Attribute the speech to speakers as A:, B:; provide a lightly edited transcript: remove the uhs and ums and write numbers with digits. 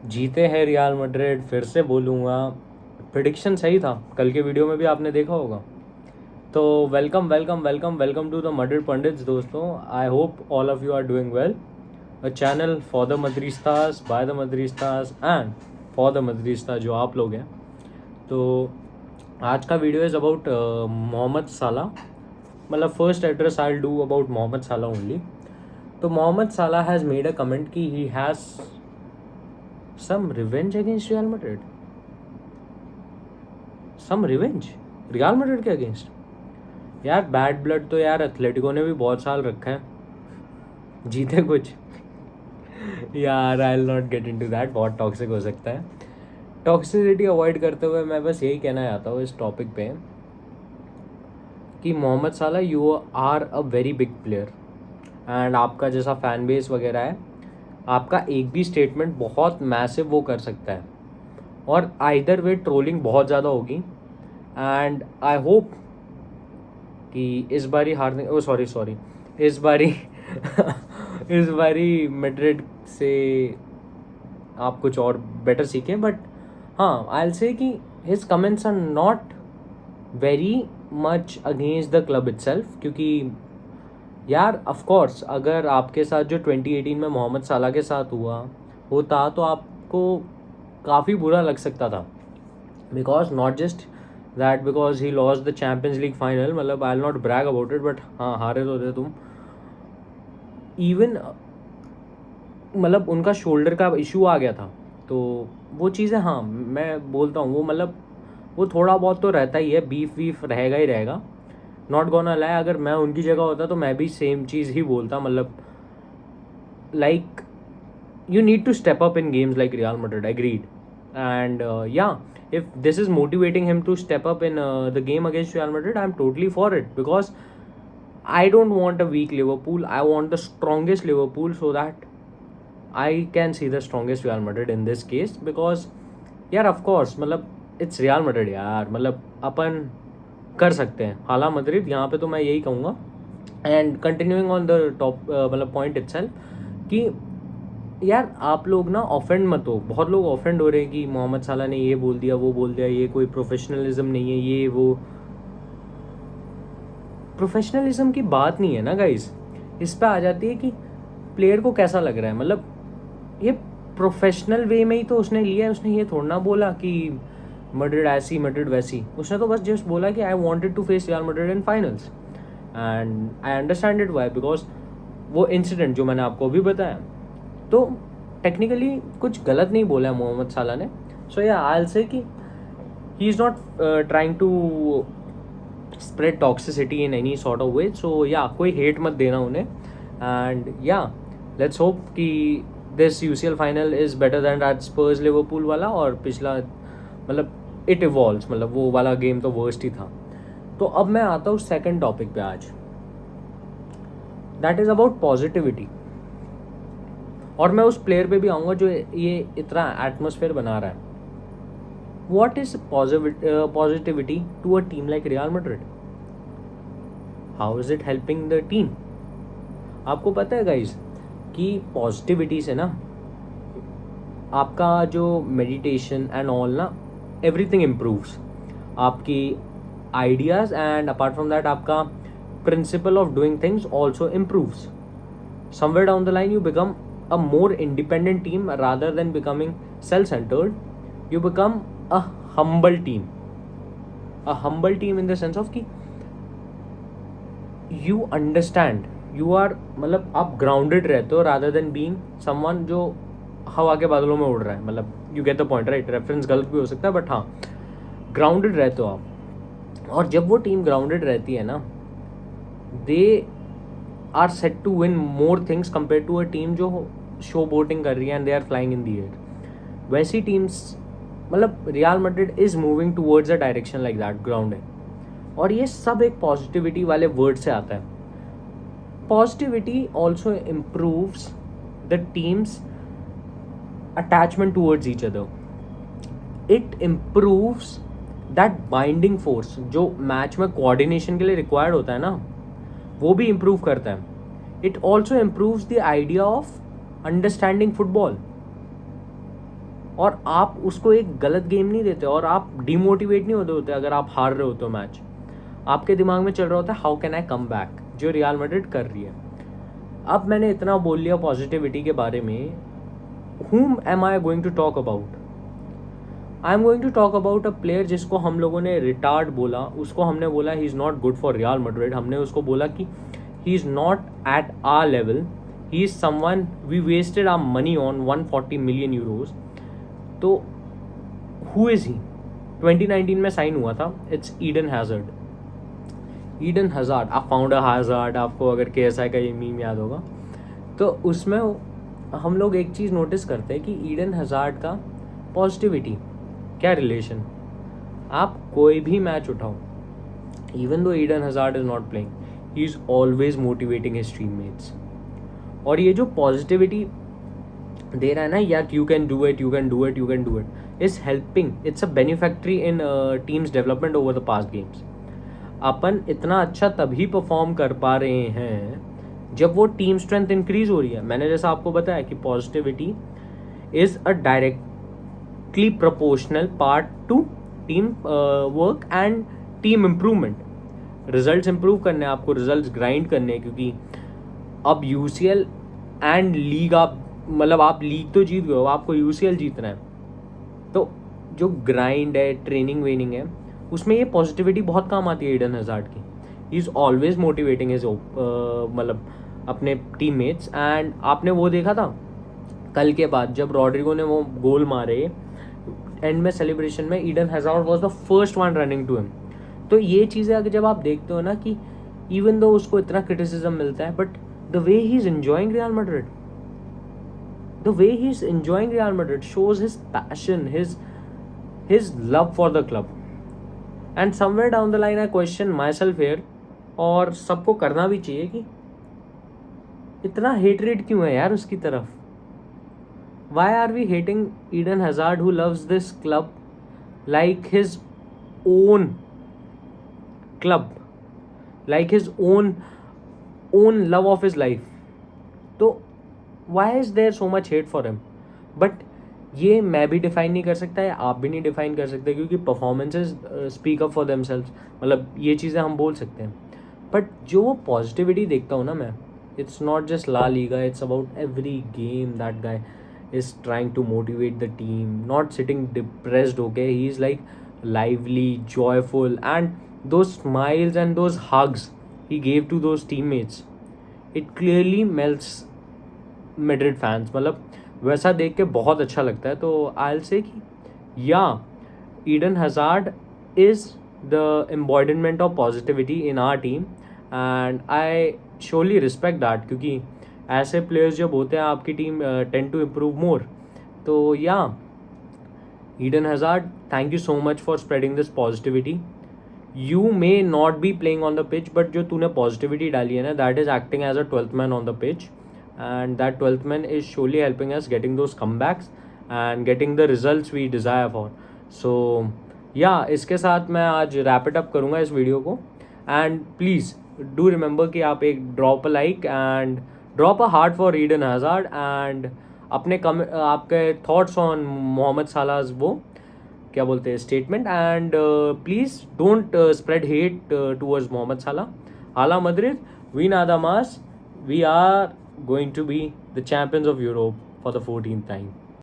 A: जीते हैं real Madrid, फिर से बोलूँगा। प्रिडिक्शन सही था, कल के वीडियो में भी आपने देखा होगा। तो welcome welcome welcome welcome to the Madrid pundits दोस्तों। I hope all of you are doing well. A channel for the Madridistas, by the Madridistas and for the Madridista जो आप लोग हैं। तो आज का video is about Mohamed Salah. मतलब first address I do about Mohamed Salah only. तो मोहम्मद साला हैज़ मेड अ कमेंट कि he has some revenge against Real Madrid. Some revenge real Madrid के अगेंस्ट। यार बैड ब्लड तो यार Atletico ने भी बहुत साल रखा है, जीते कुछ। यार आई will not get into that, बहुत टॉक्सिक हो सकता है। टॉक्सिसिटी अवॉइड करते हुए मैं बस यही कहना चाहता हूँ इस टॉपिक पे कि Mohamed Salah you are a very big player and आपका जैसा फैन बेस वगैरह है, आपका एक भी स्टेटमेंट बहुत मैसिव वो कर सकता है और आइदर वे ट्रोलिंग बहुत ज़्यादा होगी। एंड आई होप कि इस बारी हारने ओ सॉरी इस बारी इस बारी मैड्रिड से आप कुछ और बेटर सीखें। बट हाँ, आई विल से कि his comments are not very much against the club itself, क्योंकि यार ऑफ कोर्स अगर आपके साथ जो 2018 में मोहम्मद साला के साथ होता तो आपको काफ़ी बुरा लग सकता था। Because not just that, because he lost the champions league final, मतलब I will not brag about it, but हाँ हारे तो थे तुम। इवन मतलब उनका शोल्डर का इशू आ गया था, तो वो चीज़ें हाँ मैं बोलता हूँ वो मतलब वो थोड़ा बहुत तो रहता ही है, बीफ वीफ रहेगा ही रहेगा। नॉट गोना लाई, अगर मैं उनकी जगह होता तो मैं भी सेम चीज़ ही बोलता। मतलब like you need to step up in games like Real Madrid, agreed. And yeah, if this is motivating him to step up in the game against Real Madrid, I'm totally for it, because I don't want a weak Liverpool, I want the strongest Liverpool, so that I can see the strongest Real Madrid in this case. Because यार of course मतलब it's Real Madrid यार, मतलब अपन कर सकते हैं हाला Madrid यहाँ पे, तो मैं यही कहूँगा। And continuing on the top मतलब पॉइंट इटसेल्फ कि यार आप लोग ना ऑफेंड मत हो। बहुत लोग ऑफेंड हो रहे हैं कि मोहम्मद साला ने ये बोल दिया वो बोल दिया, ये कोई प्रोफेशनलिज्म नहीं है, ये वो। प्रोफेशनलिज्म की बात नहीं है ना गाइस, इस पे आ जाती है कि प्लेयर को कैसा लग रहा है। मतलब ये प्रोफेशनल वे में ही तो उसने लिया है, उसने ये थोड़ा ना बोला कि मैड्रिड ऐसी मैड्रिड वैसी। उसने तो बस जस्ट बोला कि I wanted to face Real Madrid in finals and I understand it why, because वो इंसिडेंट जो मैंने आपको अभी बताया, तो टेक्निकली कुछ गलत नहीं बोला है मोहम्मद साला ने। सो या आई विल से कि he is not trying to spread toxicity in any sort of way. So या कोई हेट मत देना उन्हें। एंड या लेट्स होप कि this UCL final is better than that Spurs Liverpool वाला, और पिछला मतलब इट इवॉल्व्स, मतलब वो वाला गेम तो वर्स्ट ही था। तो अब मैं आता हूँ सेकंड टॉपिक पे आज, दैट इज़ अबाउट पॉजिटिविटी। और मैं उस प्लेयर पे भी आऊँगा जो ये इतना एटमोसफेयर बना रहा है। What is positivity to a team like Real Madrid? How is it helping the team? आपको पता है गाइज कि पॉजिटिविटी से ना आपका जो मेडिटेशन एंड ऑल ना एवरीथिंग इम्प्रूव्स, आपकी ideas, and apart from that आपका principle of doing things also improves. Somewhere down the line you become a more independent team rather than becoming self-centered. You become a humble team. A humble team in the sense of कि you understand, you are मतलब आप grounded रहते हो rather than being someone जो हवा के बादलों में उड़ रहा है। मतलब you get the point, right? Reference गलत भी हो सकता है, बट हाँ grounded रहते हो आप। और जब वो टीम grounded रहती है ना, they are set to win more things compare to a team जो शो बोटिंग कर रही है and they are flying in the air. वैसी टीम्स मतलब Real Madrid is moving towards a direction like that, ground है। और ये सब एक पॉजिटिविटी वाले वर्ड से आता है। Positivity also improves the teams attachment towards each other. It improves that binding force जो मैच में कोऑर्डिनेशन के लिए रिक्वायर्ड होता है ना, वो भी इम्प्रूव करता है। It also improves the idea of understanding football. और आप उसको एक गलत गेम नहीं देते और आप डिमोटिवेट नहीं होते अगर आप हार रहे होते हो मैच। आपके दिमाग में चल रहा होता है how can I come back, जो रियल मैड्रिड कर रही है। अब मैंने इतना बोल लिया पॉजिटिविटी के बारे में, whom am I going to talk about? I am going to talk about a player जिसको हम लोगों ने रिटार्ड बोला, उसको हमने बोला he is not good for Real Madrid, हमने उसको बोला कि he is not at our level, he is someone we wasted our money on 140 million euros. तो हु इज़ ही? 2019 में साइन हुआ था, it's Eden Hazard. Eden Hazard, आप founder Hazard, आपको अगर KSI का ये मीम याद होगा, तो उसमें हम लोग एक चीज़ नोटिस करते हैं कि ईडन हैज़ार्ड का पॉजिटिविटी क्या रिलेशन। आप कोई भी मैच उठाओ, even though Eden Hazard is not playing, he is always motivating his teammates. और ये जो पॉजिटिविटी दे रहा है ना, यार you can do it, you can do it, you can do it, is helping, it's a benefactory in teams development over the past games. अपन इतना अच्छा तभी परफॉर्म कर पा रहे हैं जब वो टीम स्ट्रेंथ इंक्रीज हो रही है। मैंने जैसा आपको बताया कि positivity is a directly proportional part two team work and team improvement. Results improve करने हैं आपको, रिजल्ट्स ग्राइंड करने हैं, क्योंकि अब UCL एंड लीग, आप मतलब आप लीग तो जीत गए हो, आपको UCL जीतना है। तो जो ग्राइंड है, ट्रेनिंग वेनिंग है, उसमें ये पॉजिटिविटी बहुत काम आती है ईडन हैज़ार्ड की। He is always motivating his मतलब अपने टीममेट्स। एंड आपने वो देखा था कल के बाद जब रॉड्रिगो ने वो गोल मारे एंड में सेलिब्रेशन में, Eden Hazard was the first one running to him. तो ये चीज़ें अगर जब आप देखते हो ना कि इवन दो उसको इतना क्रिटिसिज्म मिलता है, but the way he is enjoying real Madrid, the way he's enjoying Real Madrid shows his passion, his love for the club. And somewhere down the line I question myself here, और सबको करना भी चाहिए कि इतना hatred क्यों है यार उसकी तरफ। Why are we hating Eden Hazard who loves this club like his own club, like his own love of his life? तो why is there so much hate for him? But ये मैं भी define नहीं कर सकता या आप भी नहीं डिफाइन कर सकते, क्योंकि performances speak up for themselves. मतलब ये चीज़ें हम बोल सकते हैं, बट जो वो पॉजिटिविटी देखता हूँ ना मैं, it's not just La Liga, it's about every game that guy is trying to motivate the team, not sitting depressed होके, he is like lively, joyful, and those smiles and those hugs he gave to those teammates, it clearly melts Madrid fans। मतलब वैसा देख के बहुत अच्छा लगता है। तो आई विल से कि या Eden Hazard is the embodiment of positivity in our team, and I surely respect that, क्योंकि ऐसे प्लेयर्स जब होते हैं आपकी team tend to improve more. तो या Eden Hazard, thank you so much for spreading this positivity. You may not be playing on the pitch, but जो तूने positivity डाली है ना, that is acting as a 12th man on the pitch, and that 12th man is surely helping us getting those comebacks and getting the results we desire for. So yeah, इसके साथ मैं आज wrap it up करूँगा इस video को, and please do remember कि आप एक drop a like and drop a heart for Eden Hazard, and अपने आपके थॉट्स ऑन मोहम्मद सालाज वो क्या बोलते हैं statement, and please don't spread hate towards Mohamed Salah. आला मद्रिद, वी नादामास, we are going to be the champions of Europe for the 14th time.